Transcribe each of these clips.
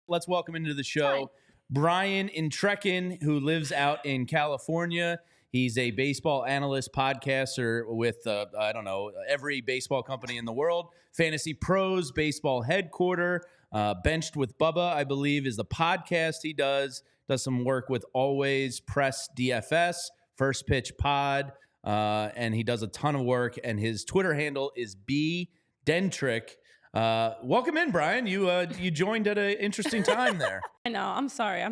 Let's welcome into the show Brian Entrekin, who lives out in California. He's a baseball analyst, podcaster with, every baseball company in the world. Fantasy Pros, Baseball Headquarter, Benched with Bubba, I believe, is the podcast he does. Does some work with Always Press DFS, First Pitch Pod, and he does a ton of work. And his Twitter handle is bdentrick. Welcome in, Brian. You joined at an interesting time there. I know. I'm sorry. All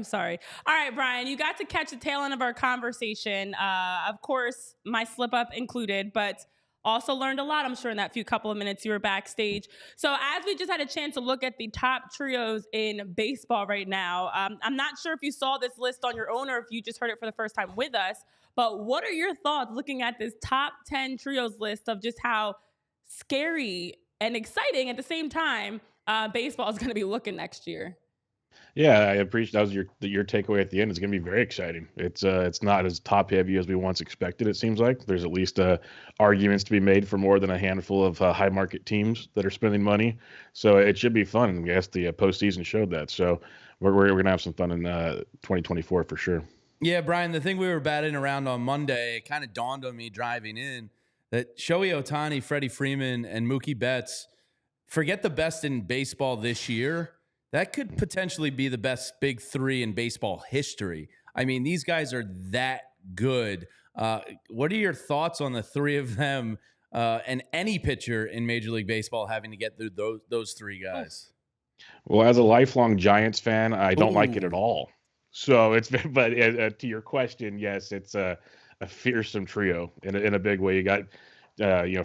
right, Brian, you got to catch the tail end of our conversation. Of course, my slip up included, but also learned a lot, I'm sure, in that couple of minutes you were backstage. So as we just had a chance to look at the top trios in baseball right now, I'm not sure if you saw this list on your own or if you just heard it for the first time with us, but what are your thoughts looking at this top 10 trios list of just how scary and exciting at the same time baseball is going to be looking next year? Yeah, I appreciate that was your takeaway at the end. It's going to be very exciting. It's not as top heavy as we once expected. It seems like there's at least arguments to be made for more than a handful of high market teams that are spending money. So it should be fun. And I guess the postseason showed that. So we're going to have some fun in 2024 for sure. Yeah, Brian, the thing we were batting around on Monday, it kind of dawned on me driving in that Shohei Ohtani, Freddie Freeman, and Mookie Betts, forget the best in baseball this year. That could potentially be the best big three in baseball history. I mean, these guys are that good. What are your thoughts on the three of them and any pitcher in Major League Baseball having to get through those three guys? Well, as a lifelong Giants fan, I don't like it at all. So but to your question, yes, it's a fearsome trio in a big way. You got,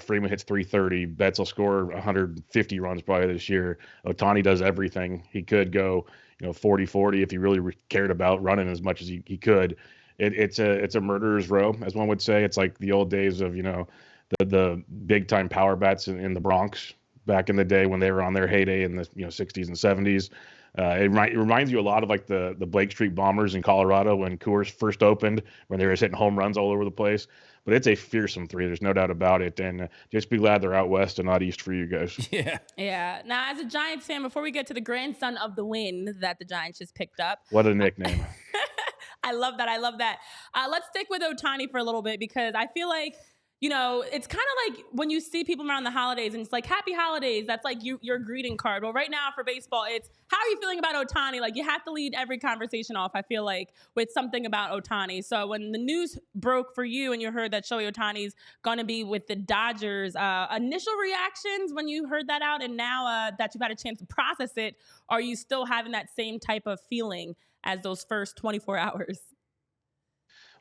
Freeman hits 330. Betts will score 150 runs probably this year. Ohtani does everything. He could go, 40-40 if he really cared about running as much as he could. It's a murderer's row, as one would say. It's like the old days of, the big time power bats in the Bronx back in the day when they were on their heyday in the 60s and 70s. It reminds you a lot of like the Blake Street Bombers in Colorado when Coors first opened, when they were hitting home runs all over the place. But it's a fearsome three. There's no doubt about it. And just be glad they're out west and not east for you guys. Yeah. Yeah. Now, as a Giants fan, before we get to the grandson of the win that the Giants just picked up. What a nickname. I love that. Let's stick with Ohtani for a little bit because I feel like, it's kind of like when you see people around the holidays and it's like, happy holidays. That's like your greeting card. Well, right now for baseball, it's how are you feeling about Ohtani? Like you have to lead every conversation off, I feel like, with something about Ohtani. So when the news broke for you and you heard that Shohei Ohtani's going to be with the Dodgers, initial reactions when you heard that out and now that you've had a chance to process it, are you still having that same type of feeling as those first 24 hours?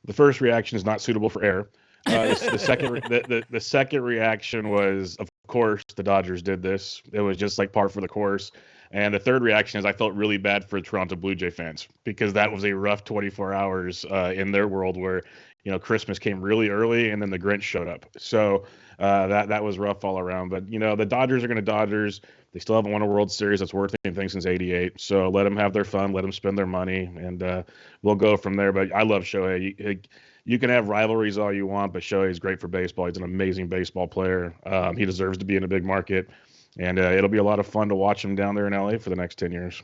The first reaction is not suitable for air. The second reaction was, of course, the Dodgers did this. It was just like par for the course. And the third reaction is I felt really bad for Toronto Blue Jay fans because that was a rough 24 hours in their world where, Christmas came really early and then the Grinch showed up. So that was rough all around. But, the Dodgers are going to Dodgers. They still haven't won a World Series. That's worth anything since '88. So let them have their fun. Let them spend their money. And we'll go from there. But I love Shohei. You can have rivalries all you want, but Shohei's great for baseball. He's an amazing baseball player. He deserves to be in a big market. And it'll be a lot of fun to watch him down there in LA for the next 10 years.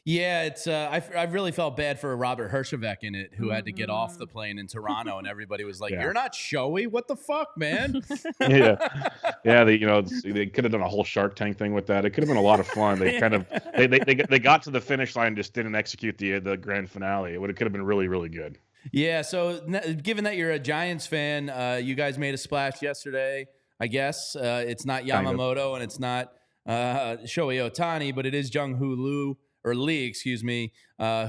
Yeah, it's I really felt bad for Robert Herjavec in it, who had to get off the plane in Toronto, and everybody was like, "You're not Shohei? What the fuck, man?" yeah. They could have done a whole Shark Tank thing with that. It could have been a lot of fun. They kind of they got to the finish line, just didn't execute the grand finale. It could have been really, really good. Yeah. So given that you're a Giants fan, you guys made a splash yesterday. I guess it's not Yamamoto and it's not Shohei Ohtani, but it is Jung-Hoo Lee,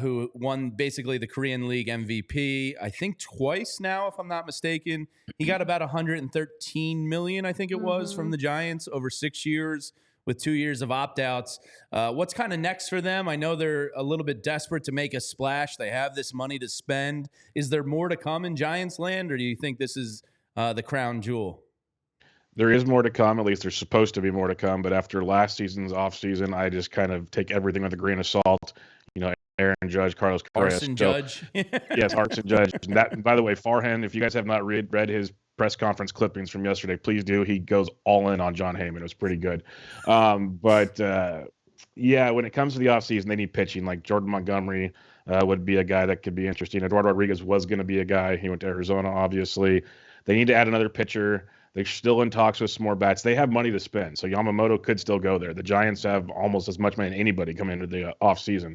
who won basically the Korean League MVP, I think twice now, if I'm not mistaken. He got about $113 million, I think it was, from the Giants over 6 years with 2 years of opt-outs. What's kind of next for them? I know they're a little bit desperate to make a splash. They have this money to spend. Is there more to come in Giants land, or do you think this is the crown jewel? There is more to come. At least there's supposed to be more to come. But after last season's offseason, I just kind of take everything with a grain of salt. Aaron Judge, Carlos Correa. Arson Judge. Yes, Arson Judge. And that, by the way, Farhan, if you guys have not read his press conference clippings from yesterday, please do. He goes all in on John Heyman. It was pretty good. Yeah, when it comes to the offseason, they need pitching. Like Jordan Montgomery would be a guy that could be interesting. Eduardo Rodriguez was going to be a guy. He went to Arizona, obviously. They need to add another pitcher. They're still in talks with some more bats. They have money to spend, so Yamamoto could still go there. The Giants have almost as much money as anybody coming into the offseason.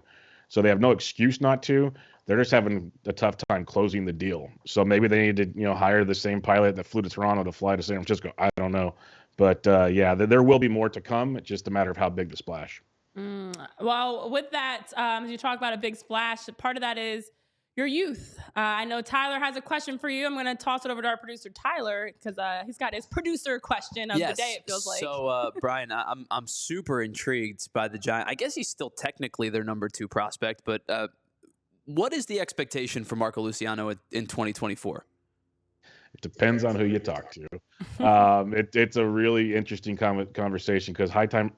So they have no excuse not to. They're just having a tough time closing the deal. So maybe they need to, hire the same pilot that flew to Toronto to fly to San Francisco. I don't know. But yeah, there will be more to come. It's just a matter of how big the splash. Well, with that, as you talk about a big splash, part of that is your youth. I know Tyler has a question for you. I'm going to toss it over to our producer, Tyler, because he's got his producer question of the day, it feels like. So, Brian, I'm super intrigued by the Giants. I guess he's still technically their number 2 prospect, but what is the expectation for Marco Luciano in 2024? It depends on who you talk to. It's a really interesting conversation because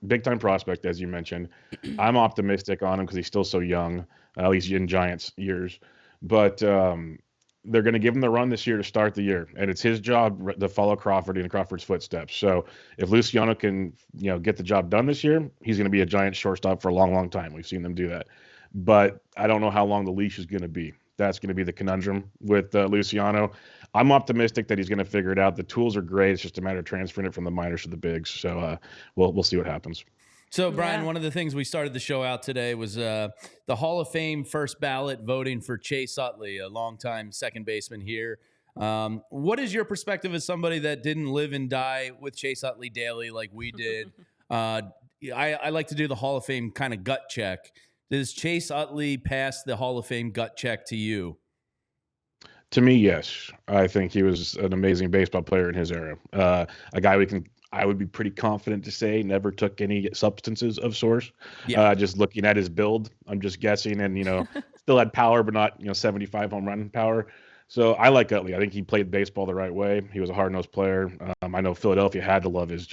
big time prospect, as you mentioned. I'm optimistic on him because he's still so young, at least in Giants years. But they're going to give him the run this year to start the year, and it's his job to follow Crawford in Crawford's footsteps. So if Luciano can, get the job done this year, he's going to be a Giants shortstop for a long, long time. We've seen them do that. But I don't know how long the leash is going to be. That's going to be the conundrum with Luciano. I'm optimistic that he's going to figure it out. The tools are great. It's just a matter of transferring it from the minors to the bigs. So we'll see what happens. So, Brian, one of the things we started the show out today was the Hall of Fame first ballot voting for Chase Utley, a longtime second baseman here. What is your perspective as somebody that didn't live and die with Chase Utley daily like we did? I like to do the Hall of Fame kind of gut check. Does Chase Utley pass the Hall of Fame gut check to you? To me, yes. I think he was an amazing baseball player in his era. A guy I would be pretty confident to say never took any substances of source. Yeah. Just looking at his build, I'm just guessing, and still had power, but not 75 home run power. So I like Utley. I think he played baseball the right way. He was a hard-nosed player. I know Philadelphia had to love his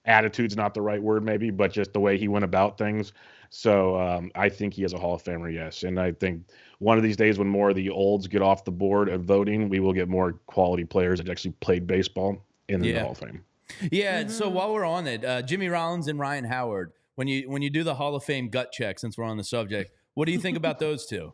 attitude's not the right word maybe, but just the way he went about things. So I think he is a Hall of Famer, yes. And I think one of these days when more of the olds get off the board of voting, we will get more quality players that actually played baseball in the Hall of Fame. Yeah. Mm-hmm. So while we're on it, Jimmy Rollins and Ryan Howard, when you do the Hall of Fame gut check, since we're on the subject, what do you think about those two?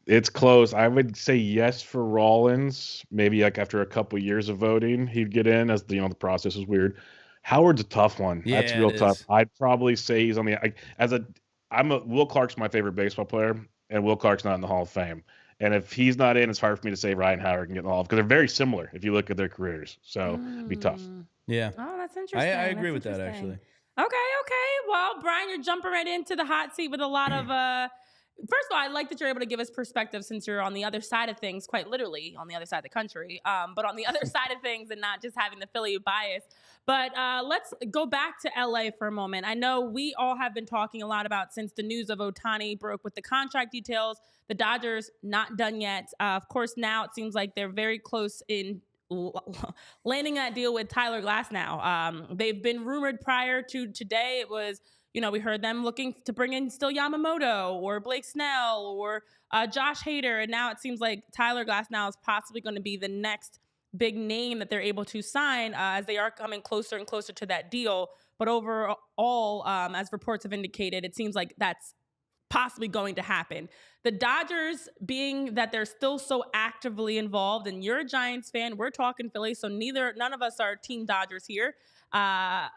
It's close. I would say yes for Rollins. Maybe like after a couple years of voting, he'd get in as the process is weird. Howard's a tough one. Yeah, that's real tough. I'd probably say he's on the Will Clark's my favorite baseball player, and Will Clark's not in the Hall of Fame. And if he's not in, it's hard for me to say Ryan Howard can get in the Hall of Fame because they're very similar if you look at their careers. So it'd be tough. Yeah. Oh, that's interesting. I agree with that actually. Okay. Well, Brian, you're jumping right into the hot seat with a lot of first of all, I like that you're able to give us perspective since you're on the other side of things, quite literally on the other side of the country, but on the other side of things and not just having the Philly bias. But let's go back to LA for a moment. I know we all have been talking a lot about since the news of Ohtani broke with the contract details, the Dodgers not done yet. Of course, now it seems like they're very close in landing that deal with Tyler Glasnow. They've been rumored prior to today. It was, we heard them looking to bring in still Yamamoto or Blake Snell or Josh Hader. And now it seems like Tyler Glasnow is possibly going to be the next big name that they're able to sign as they are coming closer and closer to that deal. But overall, as reports have indicated, it seems like that's possibly going to happen. The Dodgers, being that they're still so actively involved, and you're a Giants fan, we're talking Philly, so none of us are Team Dodgers here. How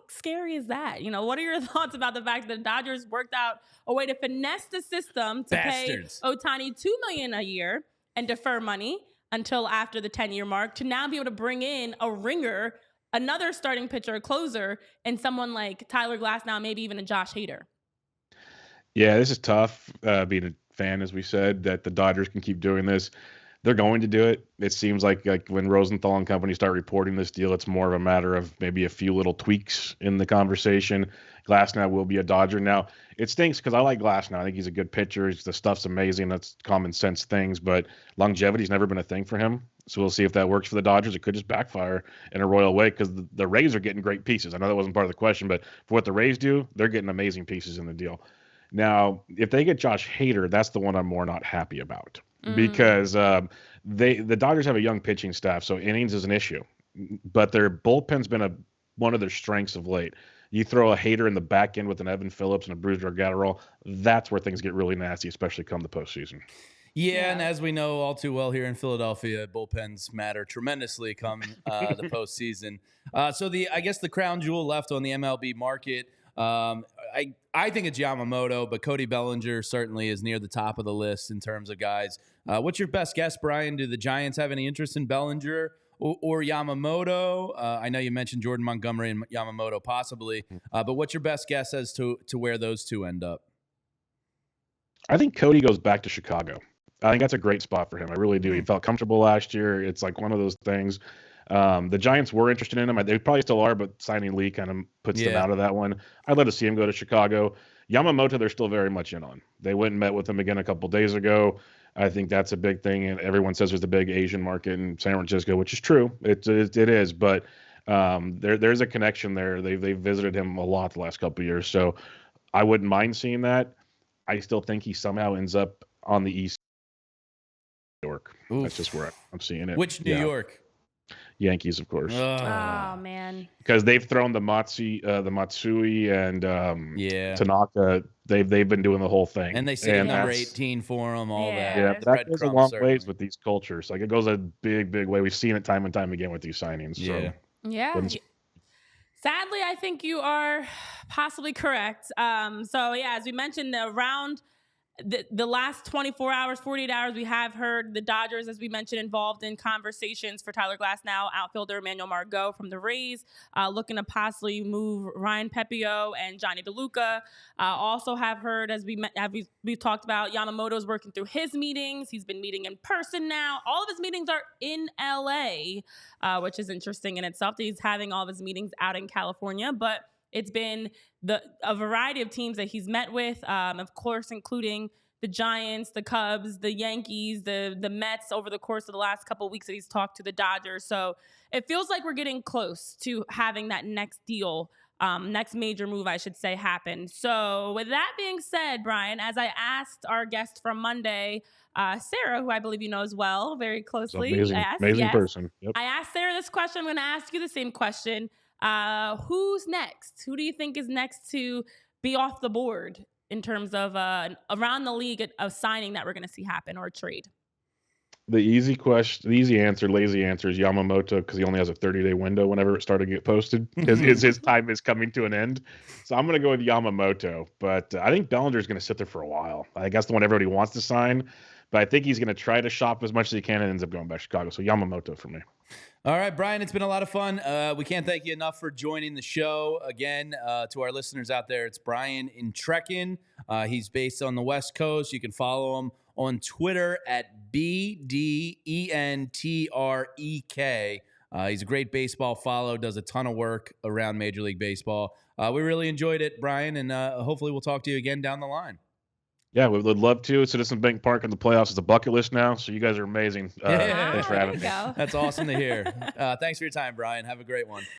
scary is that? What are your thoughts about the fact that the Dodgers worked out a way to finesse the system to pay Ohtani $2 million a year and defer money until after the 10-year mark to now be able to bring in a ringer, another starting pitcher, a closer, and someone like Tyler Glasnow, maybe even a Josh Hader? Yeah, this is tough being a fan, as we said, that the Dodgers can keep doing this. They're going to do it. It seems like when Rosenthal and company start reporting this deal, it's more of a matter of maybe a few little tweaks in the conversation. Glasnow will be a Dodger. Now, it stinks because I like Glasnow. I think he's a good pitcher. The stuff's amazing. That's common sense things, but longevity's never been a thing for him. So we'll see if that works for the Dodgers. It could just backfire in a royal way because the Rays are getting great pieces. I know that wasn't part of the question, but for what the Rays do, they're getting amazing pieces in the deal. Now, if they get Josh Hader, that's the one I'm more not happy about because the Dodgers have a young pitching staff, so innings is an issue. But their bullpen's been one of their strengths of late. You throw a hater in the back end with an Evan Phillips and a Bruce Gatterall, that's where things get really nasty, especially come the postseason. Yeah, and as we know all too well here in Philadelphia, bullpens matter tremendously come the postseason. So I guess the crown jewel left on the MLB market, I think it's Yamamoto, but Cody Bellinger certainly is near the top of the list in terms of guys. What's your best guess, Brian? Do the Giants have any interest in Bellinger or Yamamoto? I know you mentioned Jordan Montgomery and Yamamoto possibly, but what's your best guess as to where those two end up? I think Cody goes back to Chicago. I think that's a great spot for him. I really do. He felt comfortable last year. It's like one of those things. The Giants were interested in him. They probably still are, but signing Lee kind of puts them out of that one. I'd love to see him go to Chicago. Yamamoto, they're still very much in on. They went and met with him again a couple days ago. I think that's a big thing. And everyone says there's a big Asian market in San Francisco, which is true. It is. But there's a connection there. They've visited him a lot the last couple of years. So I wouldn't mind seeing that. I still think he somehow ends up on the East. York. Oof. That's just where I'm seeing it. Which New York? Yankees, of course. Oh man. Because they've thrown the Matsui and Tanaka. They've been doing the whole thing. And they say number 18 for them, all that. Yeah, that goes a long ways with these cultures. Like it goes a big way. We've seen it time and time again with these signings. Yeah. Sadly, I think you are possibly correct. As we mentioned, around the last 24 hours, 48 hours, we have heard the Dodgers, as we mentioned, involved in conversations for Tyler Glasnow, outfielder Emmanuel Margot from the Rays, looking to possibly move Ryan Pepio and Johnny DeLuca. Also have heard, as we've talked about, Yamamoto's working through his meetings. He's been meeting in person now. All of his meetings are in LA, which is interesting in itself. He's having all of his meetings out in California, but it's been a variety of teams that he's met with, of course, including the Giants, the Cubs, the Yankees, the Mets over the course of the last couple of weeks that he's talked to the Dodgers. So it feels like we're getting close to having that next deal, next major move, I should say, happen. So with that being said, Brian, as I asked our guest from Monday, Sarah, who I believe you know as well very closely. Amazing person. Yep. I asked Sarah this question. I'm going to ask you the same question. Who's next? Who do you think is next to be off the board in terms of around the league of signing that we're going to see happen or trade? The easy answer, lazy answer is Yamamoto because he only has a 30-day window whenever it started to get posted. His time is coming to an end. So I'm going to go with Yamamoto. But I think Bellinger is going to sit there for a while. I think that's the one everybody wants to sign. But I think he's going to try to shop as much as he can and ends up going back to Chicago. So Yamamoto for me. All right, Brian, it's been a lot of fun. We can't thank you enough for joining the show. Again, to our listeners out there, it's Brian Entrekin. He's based on the West Coast. You can follow him on Twitter at BDENTREK. He's a great baseball follow, does a ton of work around Major League Baseball. We really enjoyed it, Brian, and hopefully we'll talk to you again down the line. Yeah, we would love to. Citizens Bank Park in the playoffs is a bucket list now, so you guys are amazing. Thanks for having me. Go. That's awesome to hear. Thanks for your time, Brian. Have a great one.